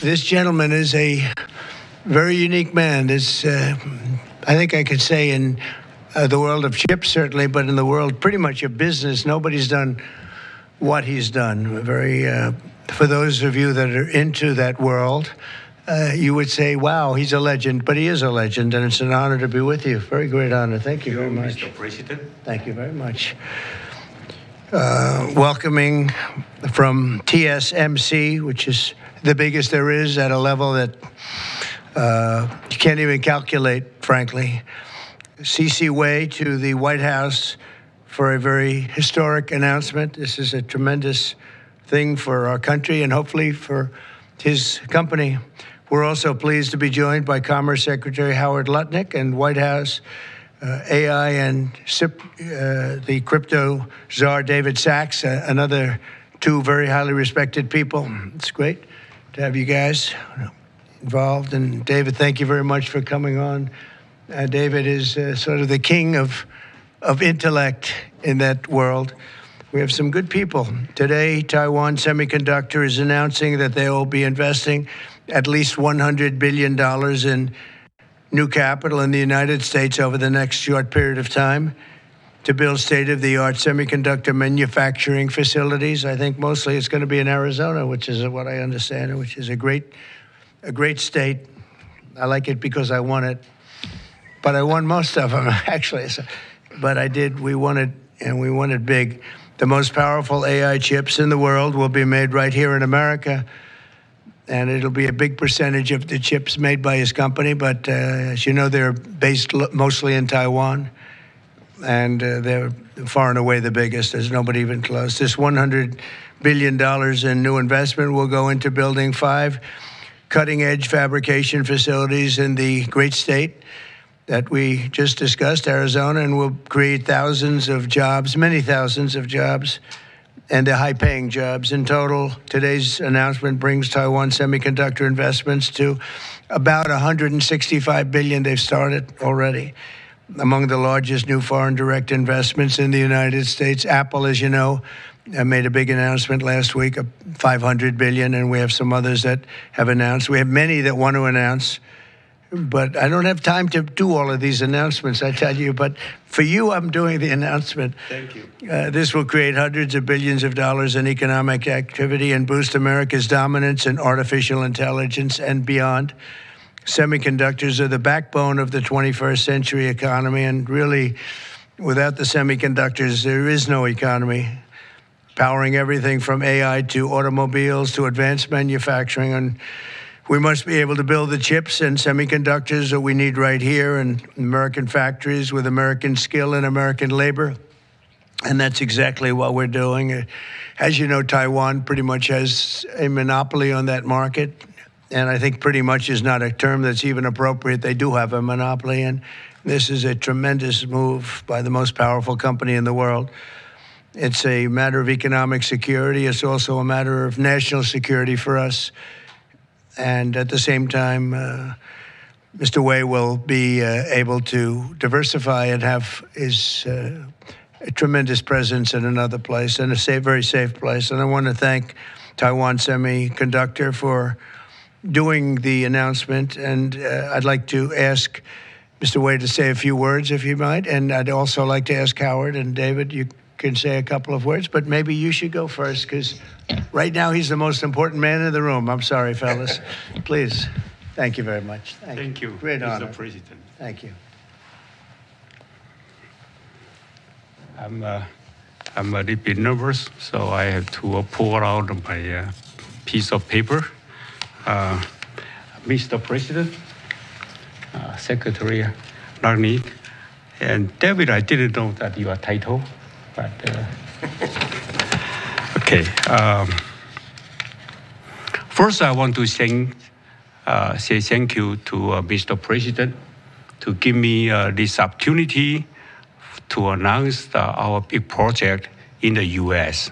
This gentleman is a very unique man. This, I think I could say in the world of chips, certainly, but in the world pretty much of business, nobody's done what he's done. For those of you that are into that world, you would say, wow, he's a legend, but he is a legend, and it's an honor to be with you. Very great honor. Thank you very much. Mr. President. Thank you very much. Welcoming from TSMC, which is the biggest there is at a level that you can't even calculate, frankly. CC Wei to the White House for a very historic announcement. This is a tremendous thing for our country and hopefully for his company. We're also pleased to be joined by Commerce Secretary Howard Lutnick and White House AI and the crypto czar David Sachs, another two very highly respected people. It's great to have you guys involved. And David, thank you very much for coming on. David is sort of the king of intellect in that world. We have some good people. Today, Taiwan Semiconductor is announcing that they will be investing at least $100 billion in new capital in the United States over the next short period of time to build state-of-the-art semiconductor manufacturing facilities. I think mostly it's going to be in Arizona, which is what I understand, which is a great state. I like it because I won it, but I won most of them, actually. But we won it, and we won it big. The most powerful AI chips in the world will be made right here in America, and it'll be a big percentage of the chips made by his company. But as you know, they're based mostly in Taiwan, and they're far and away the biggest. There's nobody even close. This $100 billion in new investment will go into building 5 cutting-edge fabrication facilities in the great state that we just discussed, Arizona, and will create thousands of jobs, many thousands of jobs, and they're high-paying jobs. In total, today's announcement brings Taiwan Semiconductor investments to about $165 billion they've started already. Among the largest new foreign direct investments in the United States, Apple, as you know, made a big announcement last week of $500 billion, and we have some others that have announced. We have many that want to announce, but I don't have time to do all of these announcements, I tell you. But for you, I'm doing the announcement. Thank you. This will create hundreds of billions of dollars in economic activity and boost America's dominance in artificial intelligence and beyond. Semiconductors are the backbone of the 21st century economy, and really, without the semiconductors, there is no economy. Powering everything from AI to automobiles to advanced manufacturing, and we must be able to build the chips and semiconductors that we need right here in American factories with American skill and American labor. And that's exactly what we're doing. As you know, Taiwan pretty much has a monopoly on that market. And I think pretty much is not a term that's even appropriate. They do have a monopoly. And this is a tremendous move by the most powerful company in the world. It's a matter of economic security. It's also a matter of national security for us. And at the same time, Mr. Wei will be able to diversify and have his a tremendous presence in another place, and a very safe place. And I want to thank Taiwan Semiconductor for doing the announcement. And I'd like to ask Mr. Wei to say a few words, if you might. And I'd also like to ask Howard and David, you can say a couple of words, but maybe you should go first, because right now he's the most important man in the room. I'm sorry, fellas. Please. Thank you very much. Thank you. Great honor. Mr. President. Thank you. I'm a little bit nervous, so I have to pull out my piece of paper. Mr. President, Secretary Lutnick, and David, I didn't know that your title. But, okay. First, I want to say thank you to Mr. President to give me this opportunity to announce our big project in the U.S.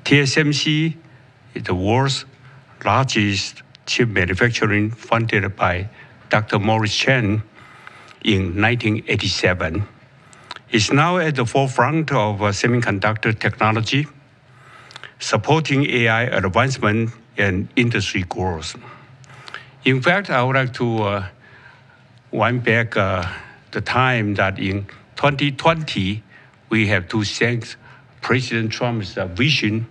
TSMC is the world's largest chip manufacturing, funded by Dr. Morris Chang in 1987. It's now at the forefront of semiconductor technology, supporting AI advancement and industry growth. In fact, I would like to wind back the time that in 2020, we have to thank President Trump's vision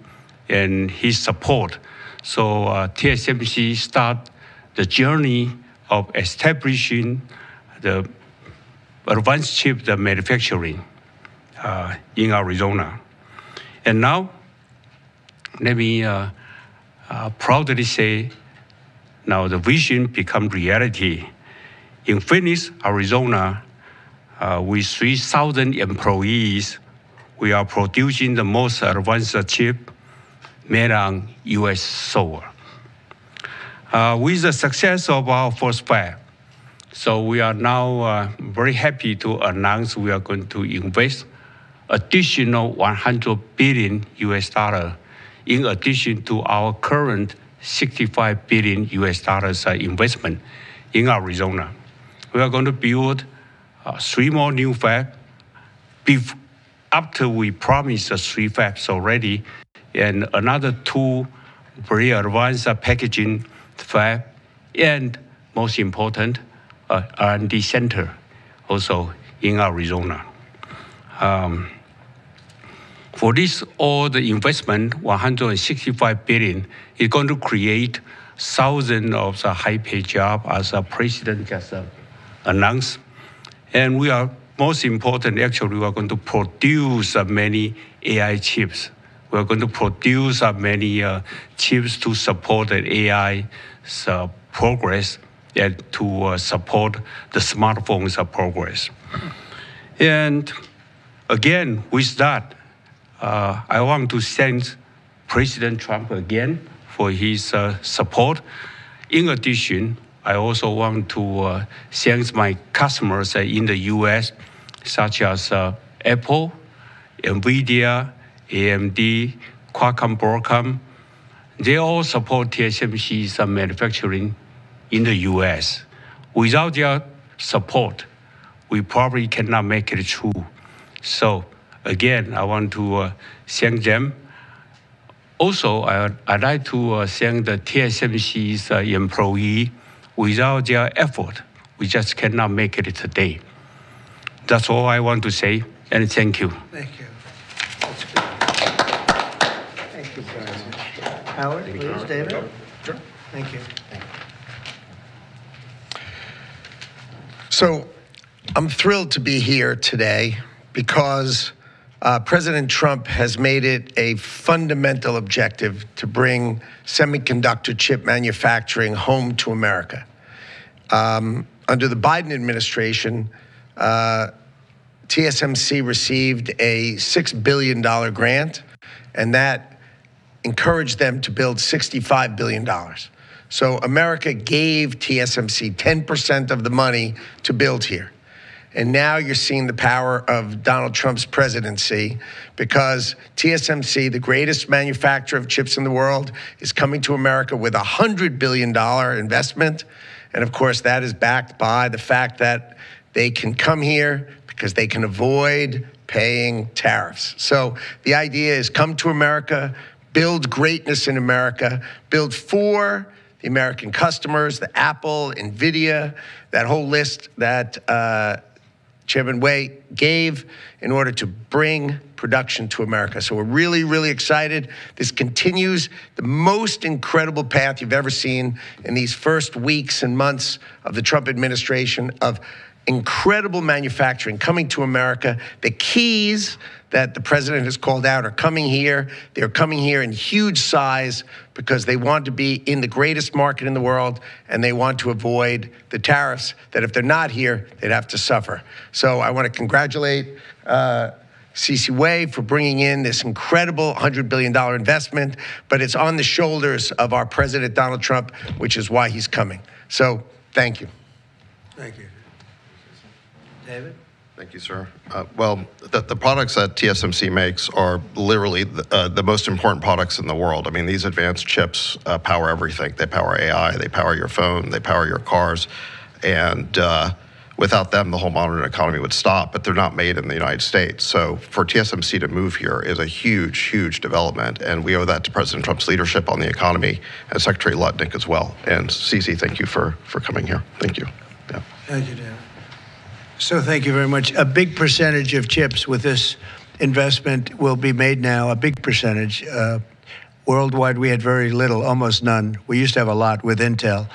and his support. So TSMC start the journey of establishing the advanced chip manufacturing in Arizona. And now, let me proudly say, now the vision become reality. In Phoenix, Arizona, with 3,000 employees, we are producing the most advanced chip made on U.S. soil. With the success of our first fab, so we are now very happy to announce we are going to invest additional $100 billion in addition to our current $65 billion investment in Arizona. We are going to build 3 more new fabs after we promised 3 fabs already, and another 2 very advanced packaging fab, and most important, R&D center also in Arizona. For this, all the investment, $165 billion, is going to create thousands of high-paid jobs, as the president just announced. And we are, most important, actually, we are going to produce many AI chips. We are going to produce many chips to support the AI progress and to support the smartphones progress. And again, with that, I want to thank President Trump again for his support. In addition, I also want to thank my customers in the U.S., such as Apple, NVIDIA, AMD, Qualcomm, Broadcom. They all support TSMC's manufacturing in the U.S. Without their support, we probably cannot make it through. So again, I want to thank them. Also, I'd like to thank the TSMC's employee. Without their effort, we just cannot make it today. That's all I want to say, and thank you. Thank you. That's good. Thank you very much. Howard, please, David. Sure. Thank you. So I'm thrilled to be here today because President Trump has made it a fundamental objective to bring semiconductor chip manufacturing home to America. Under the Biden administration, TSMC received a $6 billion grant, and that encouraged them to build $65 billion. So America gave TSMC 10% of the money to build here. And now you're seeing the power of Donald Trump's presidency, because TSMC, the greatest manufacturer of chips in the world, is coming to America with a $100 billion investment. And of course, that is backed by the fact that they can come here because they can avoid paying tariffs. So the idea is come to America, build greatness in America, build for the American customers, the Apple, NVIDIA, that whole list that Chairman Wei gave in order to bring production to America. So we're really, really excited. This continues the most incredible path you've ever seen in these first weeks and months of the Trump administration of incredible manufacturing coming to America. The keys that the president has called out are coming here. They're coming here in huge size because they want to be in the greatest market in the world, and they want to avoid the tariffs that if they're not here, they'd have to suffer. So I want to congratulate CC Wei for bringing in this incredible $100 billion investment, but it's on the shoulders of our President Donald Trump, which is why he's coming. So thank you. Thank you. David? Thank you, sir. Well, the products that TSMC makes are literally the most important products in the world. I mean, these advanced chips power everything. They power AI, they power your phone, they power your cars. And without them, the whole modern economy would stop, but they're not made in the United States. So for TSMC to move here is a huge, huge development, and we owe that to President Trump's leadership on the economy and Secretary Lutnick as well. And CC, thank you for coming here. Thank you. Yeah. Thank you, Dan. So thank you very much. A big percentage of chips with this investment will be made now, a big percentage. Worldwide, we had very little, almost none. We used to have a lot with Intel,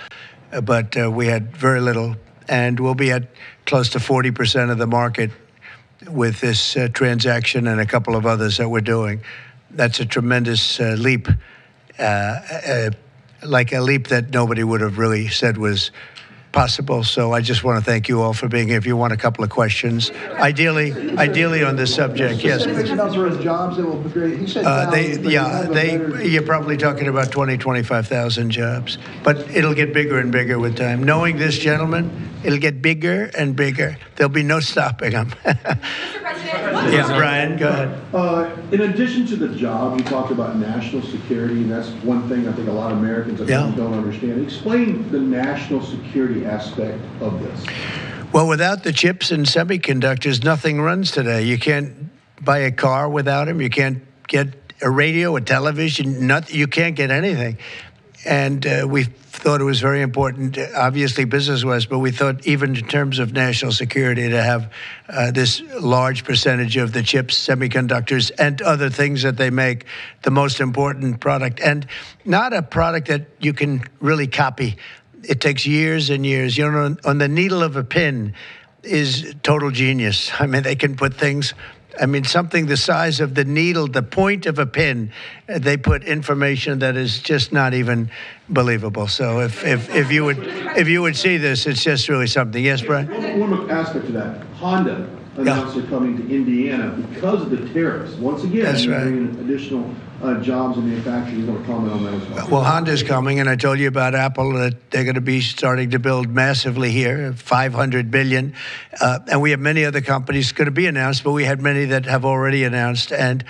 but we had very little. And we'll be at close to 40% of the market with this transaction and a couple of others that we're doing. That's a tremendous leap, like a leap that nobody would have really said was possible. So I just want to thank you all for being here. If you want a couple of questions, ideally on this subject, yes. Please. Number of jobs that will be great. He said you're probably talking about 20, 25,000 jobs, but it'll get bigger and bigger with time. Knowing this gentleman, it'll get bigger and bigger. There'll be no stopping him. Mr. President, yeah, Brian, go ahead. In addition to the job, you talked about national security, and that's one thing I think a lot of Americans don't understand. Explain the national security aspect of this. Well, without the chips and semiconductors, nothing runs today. You can't buy a car without them. You can't get a radio, a television, you can't get anything. And we thought it was very important, obviously business-wise, but we thought even in terms of national security to have this large percentage of the chips, semiconductors, and other things that they make the most important product. And not a product that you can really copy. It takes years and years. You know, on the needle of a pin is total genius. I mean, they can put things... I mean, something the size of the needle, the point of a pin, they put information that is just not even believable. So if you would see this, it's just really something. Yes, Brian? One aspect to that, Honda announced they're coming to Indiana because of the tariffs. Once again, that's right. Bringing additional jobs in manufacturing. You want to comment on that as well? Well, Honda's coming, and I told you about Apple that they're going to be starting to build massively here, $500 billion. And we have many other companies going to be announced, but we had many that have already announced. And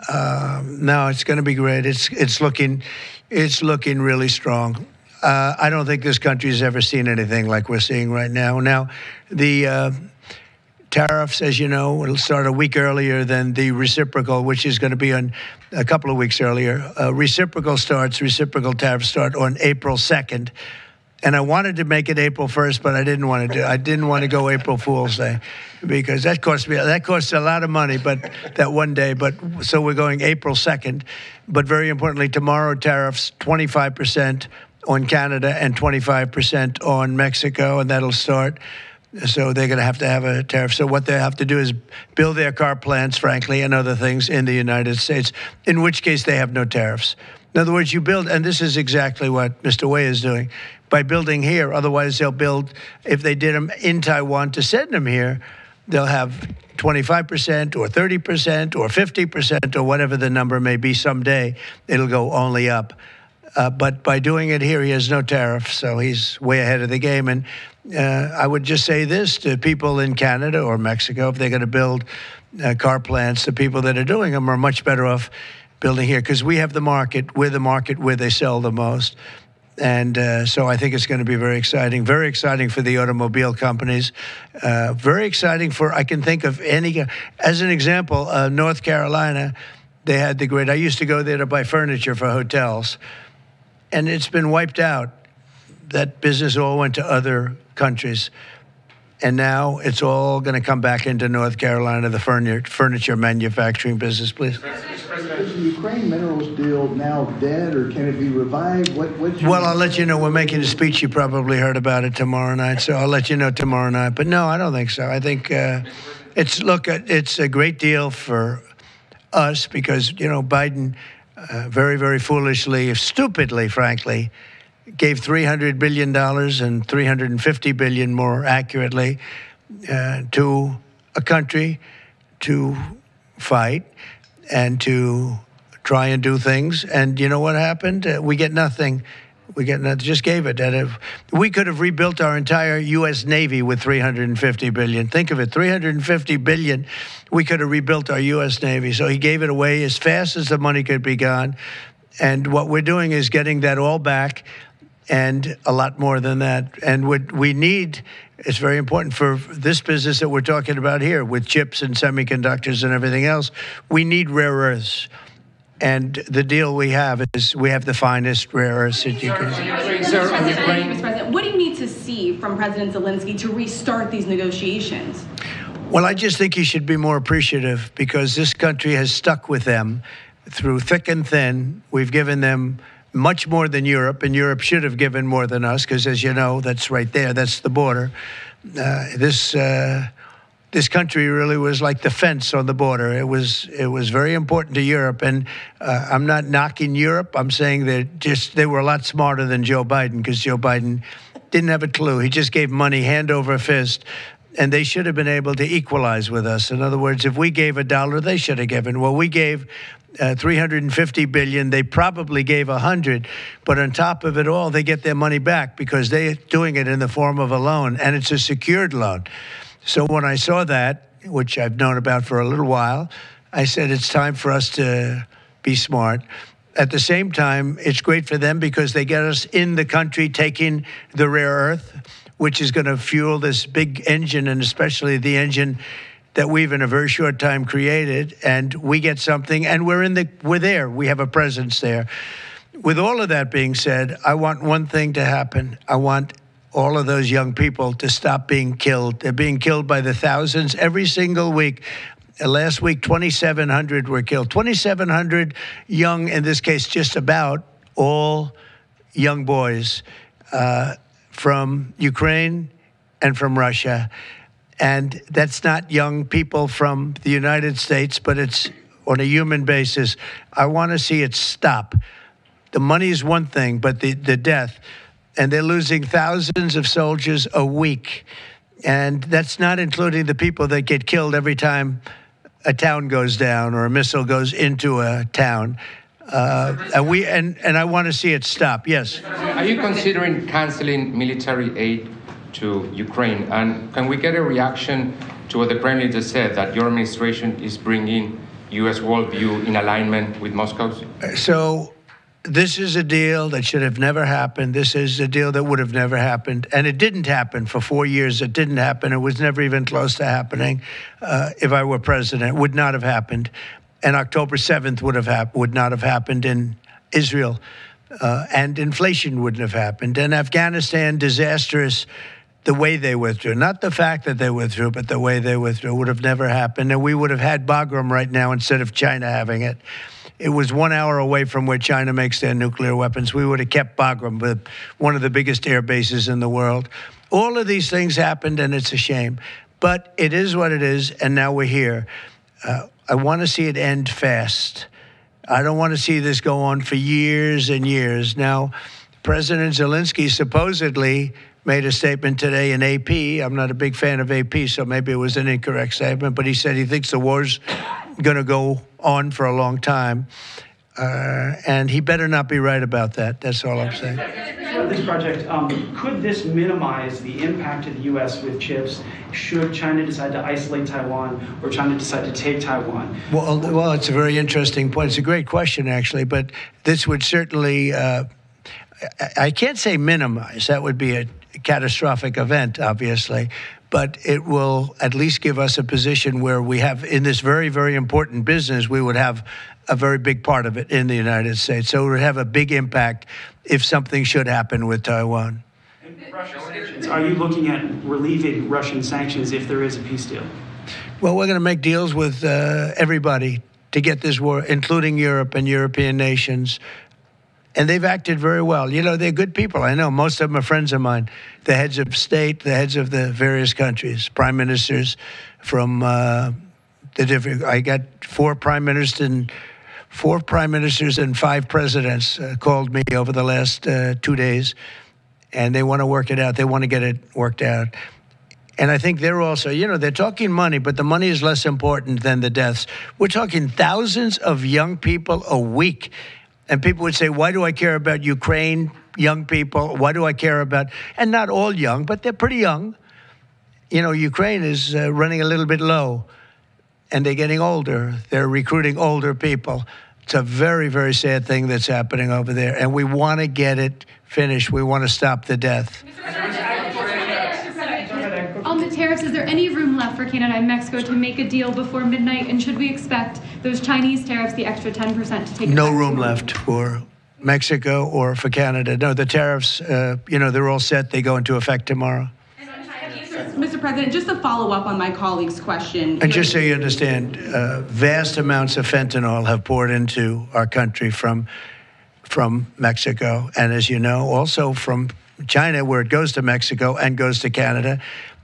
no, it's going to be great. It's looking really strong. I don't think this country has ever seen anything like we're seeing right now. Now, the tariffs, as you know, will start a week earlier than the reciprocal, which is going to be on a couple of weeks earlier. Reciprocal tariffs start on April 2nd. And I wanted to make it April 1st, but I didn't want to go April Fool's Day because that costs a lot of money, but that one day. But so we're going April 2nd. But very importantly, tomorrow tariffs 25% on Canada and 25% on Mexico, and that'll start. So they're going to have a tariff. So what they have to do is build their car plants, frankly, and other things in the United States, in which case they have no tariffs. In other words, you build, and this is exactly what Mr. Wei is doing, by building here. Otherwise, they'll build, if they did them in Taiwan to send them here, they'll have 25% or 30% or 50% or whatever the number may be someday. It'll go only up. But by doing it here, he has no tariff, so he's way ahead of the game. And I would just say this to people in Canada or Mexico, if they're going to build car plants, the people that are doing them are much better off building here because we have the market. We're the market where they sell the most. And so I think it's going to be very exciting for the automobile companies, very exciting for, I can think of any, as an example, North Carolina, they had the great, I used to go there to buy furniture for hotels, and it's been wiped out. That business all went to other countries. And now it's all going to come back into North Carolina, the furniture manufacturing business, please. Is the Ukraine minerals deal now dead, or can it be revived? Well, I'll let you know. We're making a speech. You probably heard about it tomorrow night, so I'll let you know tomorrow night. But no, I don't think so. I think it's a great deal for us because, you know, Biden very, very foolishly, stupidly, frankly, gave $300 billion and $350 billion more accurately to a country to fight and to try and do things. And you know what happened? We get nothing. We get nothing. Just gave it. We could have rebuilt our entire U.S. Navy with $350 billion. Think of it, $350 billion. We could have rebuilt our U.S. Navy. So he gave it away as fast as the money could be gone. And what we're doing is getting that all back. and a lot more than that. And what we need, it's very important for this business that we're talking about here with chips and semiconductors and everything else, we need rare earths. And the deal we have is we have the finest rare earths that you can. Mr. President, what do you need to see from President Zelensky to restart these negotiations? Well, I just think he should be more appreciative because this country has stuck with them through thick and thin. We've given them much more than Europe, and Europe should have given more than us because, as you know, that's right there. That's the border. This country really was like the fence on the border. It was very important to Europe, and I'm not knocking Europe. I'm saying that they were a lot smarter than Joe Biden because Joe Biden didn't have a clue. He just gave money hand over fist, and they should have been able to equalize with us. In other words, if we gave $1, they should have given. Well, we gave $350 billion. They probably gave 100, but on top of it all, they get their money back because they're doing it in the form of a loan, and it's a secured loan. So when I saw that, which I've known about for a little while, I said it's time for us to be smart. At the same time, it's great for them because they get us in the country taking the rare earth, which is going to fuel this big engine, and especially the engine that we've in a very short time created. And we get something, and we're there. We have a presence there. With all of that being said, I want one thing to happen. I want all of those young people to stop being killed. They're being killed by the thousands every single week. Last week, 2,700 were killed. 2,700 young, in this case, just about all young boys from Ukraine and from Russia. And that's not young people from the United States, but it's on a human basis. I want to see it stop. The money is one thing, but the death. And they're losing thousands of soldiers a week. And that's not including the people that get killed every time a town goes down or a missile goes into a town. And I want to see it stop. Yes. Are you considering canceling military aid to Ukraine? And can we get a reaction to what the Prime Minister said, that your administration is bringing U.S. worldview in alignment with Moscow's? So this is a deal that should have never happened. This is a deal that would have never happened. And it didn't happen for 4 years. It didn't happen. It was never even close to happening. If I were president, it would not have happened. And October 7th would not have happened in Israel. And inflation wouldn't have happened. And Afghanistan, disastrous, the way they withdrew. Not the fact that they withdrew, but the way they withdrew would have never happened. And we would have had Bagram right now instead of China having it. It was 1 hour away from where China makes their nuclear weapons. We would have kept Bagram, with one of the biggest air bases in the world. All of these things happened, and it's a shame. But it is what it is, and now we're here. I want to see it end fast. I don't want to see this go on for years and years. Now, President Zelensky supposedly made a statement today in AP. I'm not a big fan of AP, so maybe it was an incorrect statement, but he said he thinks the war's going to go on for a long time. And he better not be right about that. That's all I'm saying. This project, could this minimize the impact of the U.S. with chips should China decide to isolate Taiwan or China decide to take Taiwan? Well, it's a very interesting point. It's a great question, actually, but this would certainly, I can't say minimize. That would be a catastrophic event, obviously. But it will at least give us a position where we have, in this very, very important business, we would have a very big part of it in the United States. So it would have a big impact if something should happen with Taiwan. Are you looking at relieving Russian sanctions if there is a peace deal? Well, we're going to make deals with everybody to get this war, including Europe and European nations. And they've acted very well. You know, they're good people. I know most of them are friends of mine. The heads of state, the heads of the various countries, prime ministers from the different. I got four prime ministers and 5 presidents called me over the last 2 days, and they want to work it out. They want to get it worked out. And I think they're also, you know, they're talking money, but the money is less important than the deaths. We're talking thousands of young people a week. And people would say, why do I care about Ukraine, young people? Why do I care about, and not all young, but they're pretty young. You know, Ukraine is running a little bit low, and they're getting older. They're recruiting older people. It's a very, very sad thing that's happening over there, and we want to get it finished. We want to stop the death. On the tariffs, is there any room left for Canada and Mexico to make a deal before midnight? And should we expect those Chinese tariffs, the extra 10%, to take no effect? room left for Mexico or for Canada. No, the tariffs, they're all set. They go into effect tomorrow. Mr. President, just to follow up on my colleague's question. And just so you understand, vast amounts of fentanyl have poured into our country from Mexico. And as you know, also from China, where it goes to Mexico and goes to Canada.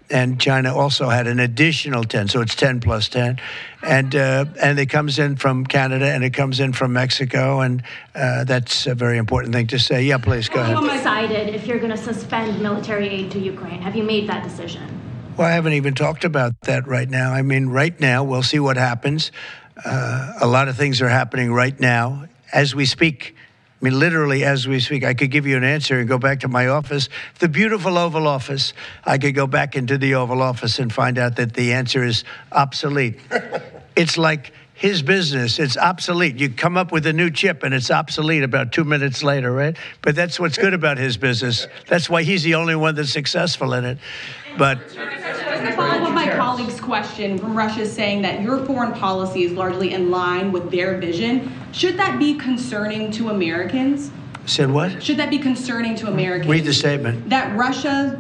And China also had an additional 10, so it's 10 plus 10. And it comes in from Canada and it comes in from Mexico, and that's a very important thing to say. Yeah, please, go ahead. Have you decided if you're going to suspend military aid to Ukraine? Have you made that decision? Well, I haven't even talked about that right now. I mean, right now, we'll see what happens. A lot of things are happening right now as we speak. I mean, literally, as we speak, I could give you an answer and go back to my office, the beautiful Oval Office. I could go back into the Oval Office and find out that the answer is obsolete. It's like his business. It's obsolete. You come up with a new chip and it's obsolete about 2 minutes later, right? But that's what's good about his business. That's why he's the only one that's successful in it. But to follow up my colleague's question, from Russia saying that your foreign policy is largely in line with their vision, should that be concerning to Americans? Said what? Should that be concerning to Americans? Read the statement. That Russia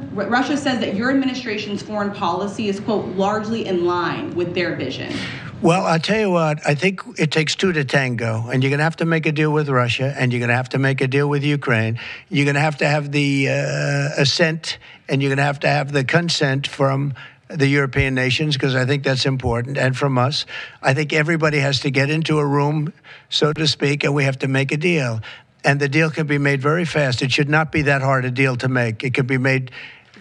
says that your administration's foreign policy is, quote, largely in line with their vision. Well, I'll tell you what, I think it takes two to tango, and you're going to have to make a deal with Russia, and you're going to have to make a deal with Ukraine. You're going to have the assent, and you're going to have the consent from the European nations, because I think that's important, and from us. I think everybody has to get into a room, so to speak, and we have to make a deal. And the deal can be made very fast. It should not be that hard a deal to make. It can be made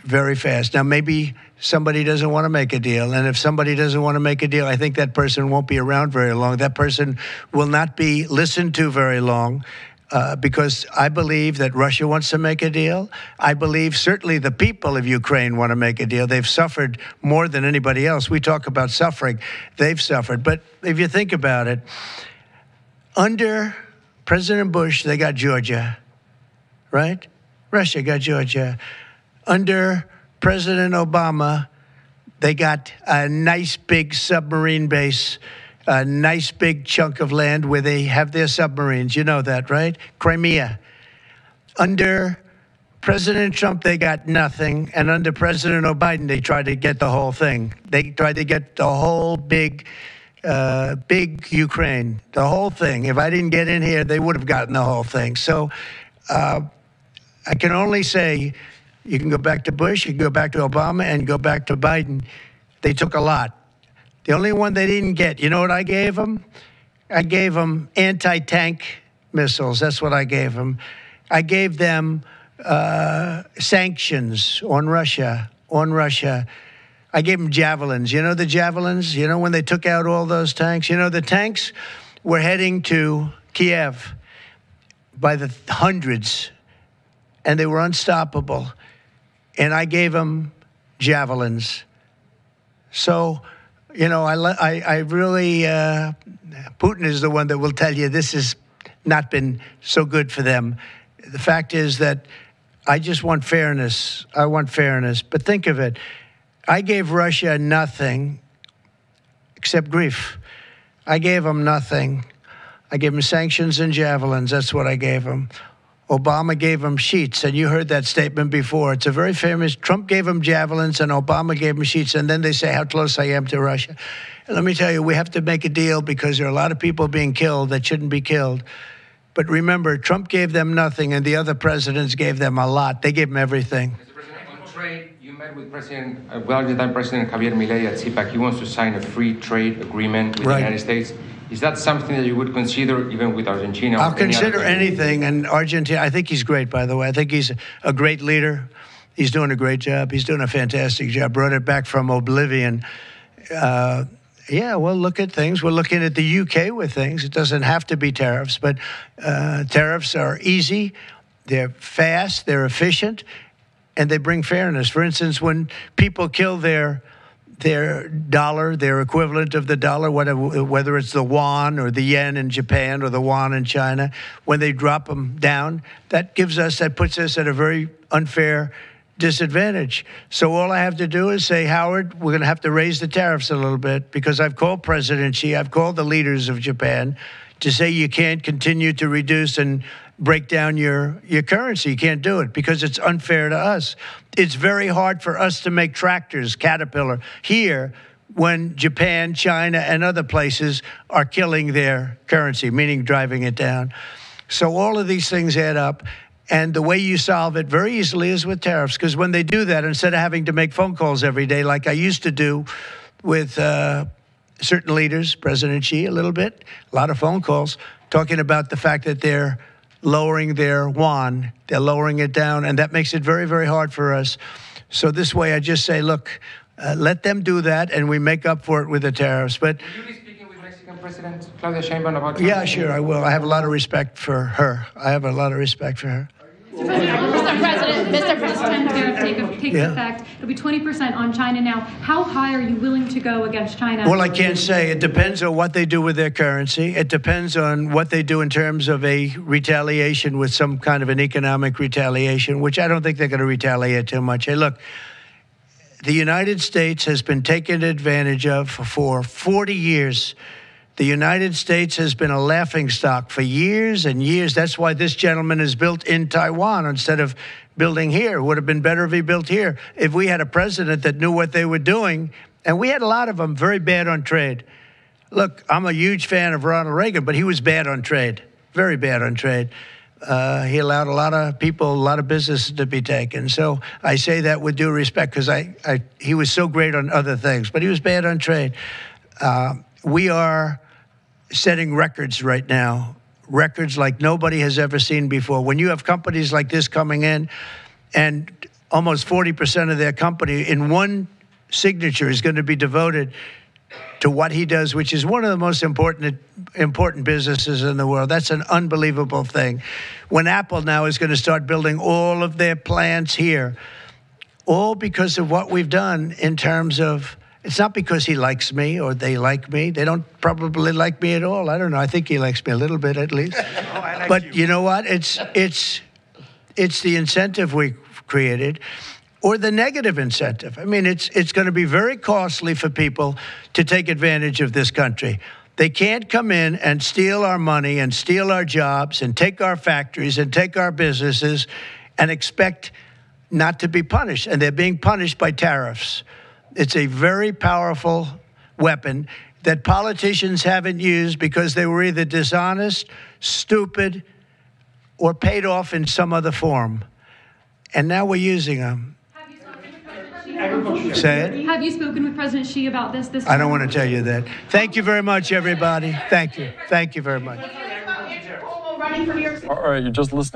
very fast. Now, maybe somebody doesn't want to make a deal. And if somebody doesn't want to make a deal, I think that person won't be around very long. That person will not be listened to very long because I believe that Russia wants to make a deal. I believe certainly the people of Ukraine want to make a deal. They've suffered more than anybody else. We talk about suffering. They've suffered. But if you think about it, under President Bush, they got Georgia, right? Russia got Georgia. Under President Obama, they got a nice big submarine base, a nice big chunk of land where they have their submarines. You know that, right? Crimea. Under President Trump, they got nothing. And under President Biden, they tried to get the whole thing. They tried to get the whole big Ukraine, the whole thing. If I didn't get in here, they would have gotten the whole thing. So I can only say, you can go back to Bush, you can go back to Obama, and go back to Biden. They took a lot. The only one they didn't get, you know what I gave them? I gave them anti-tank missiles. That's what I gave them. I gave them sanctions on Russia. I gave them javelins. You know the javelins? You know when they took out all those tanks? You know the tanks were heading to Kiev by the hundreds, and they were unstoppable. And I gave them javelins. So, you know, I really, Putin is the one that will tell you this has not been so good for them. The fact is that I just want fairness. I want fairness. But think of it. I gave Russia nothing except grief. I gave them nothing. I gave them sanctions and javelins. That's what I gave them. Obama gave them sheets, and you heard that statement before. It's a very famous. Trump gave them javelins, and Obama gave them sheets, and then they say how close I am to Russia. And let me tell you, we have to make a deal because there are a lot of people being killed that shouldn't be killed. But remember, Trump gave them nothing, and the other presidents gave them a lot. They gave them everything. Mr. President, on trade, you met with President Javier Milei at CPAC. He wants to sign a free trade agreement with the United States. Is that something that you would consider even with Argentina? I'll consider anything. And Argentina, I think he's great, by the way. I think he's a great leader. He's doing a great job. He's doing a fantastic job. Brought it back from oblivion. Yeah, we'll look at things. We're looking at the UK with things. It doesn't have to be tariffs, but tariffs are easy. They're fast. They're efficient. And they bring fairness. For instance, when people kill their their dollar, their equivalent of the dollar, whether it's the yuan or the yen in Japan or the yuan in China, when they drop them down, that puts us at a very unfair disadvantage. So all I have to do is say, Howard, we're going to have to raise the tariffs a little bit, because I've called President Xi, I've called the leaders of Japan to say you can't continue to reduce and break down your currency. You can't do it because it's unfair to us. It's very hard for us to make tractors, Caterpillar, here when Japan, China, and other places are killing their currency, meaning driving it down. So all of these things add up. And the way you solve it very easily is with tariffs, because when they do that, instead of having to make phone calls every day like I used to do with certain leaders, President Xi a little bit, a lot of phone calls, talking about the fact that they're lowering their yuan, they're lowering it down, and that makes it very, very hard for us. So this way I just say, look, let them do that, and we make up for it with the tariffs. But will you be speaking with Mexican President Claudia Sheinbaum about yeah, sure, I will. I have a lot of respect for her. Mr. President, tariff takes effect. It'll be 20% on China now. How high are you willing to go against China? Well, I can't say. It depends on what they do with their currency. It depends on what they do in terms of a retaliation, with some kind of an economic retaliation, which I don't think they're going to retaliate too much. Hey, look, the United States has been taken advantage of for 40 years. The United States has been a laughingstock for years and years. That's why this gentleman is built in Taiwan instead of building here. It would have been better if he built here. If we had a president that knew what they were doing, and we had a lot of them very bad on trade. Look, I'm a huge fan of Ronald Reagan, but he was bad on trade, very bad on trade. He allowed a lot of people, a lot of businesses to be taken. So I say that with due respect, because he was so great on other things, but he was bad on trade. We are setting records right now, records like nobody has ever seen before. When you have companies like this coming in, and almost 40% of their company in one signature is going to be devoted to what he does, which is one of the most important businesses in the world. That's an unbelievable thing. When Apple now is going to start building all of their plants here, all because of what we've done in terms of, it's not because he likes me or they like me. They don't probably like me at all. I don't know. I think he likes me a little bit at least. But you know what? It's the incentive we created, or the negative incentive. I mean, it's going to be very costly for people to take advantage of this country. They can't come in and steal our money and steal our jobs and take our factories and take our businesses and expect not to be punished. And they're being punished by tariffs. It's a very powerful weapon that politicians haven't used because they were either dishonest, stupid, or paid off in some other form. And now we're using them. Have you spoken with President Xi? Say it? Have you spoken with President Xi about this? I don't want to tell you that. Thank you very much, everybody. Thank you. Thank you very much. All right, you're just listening.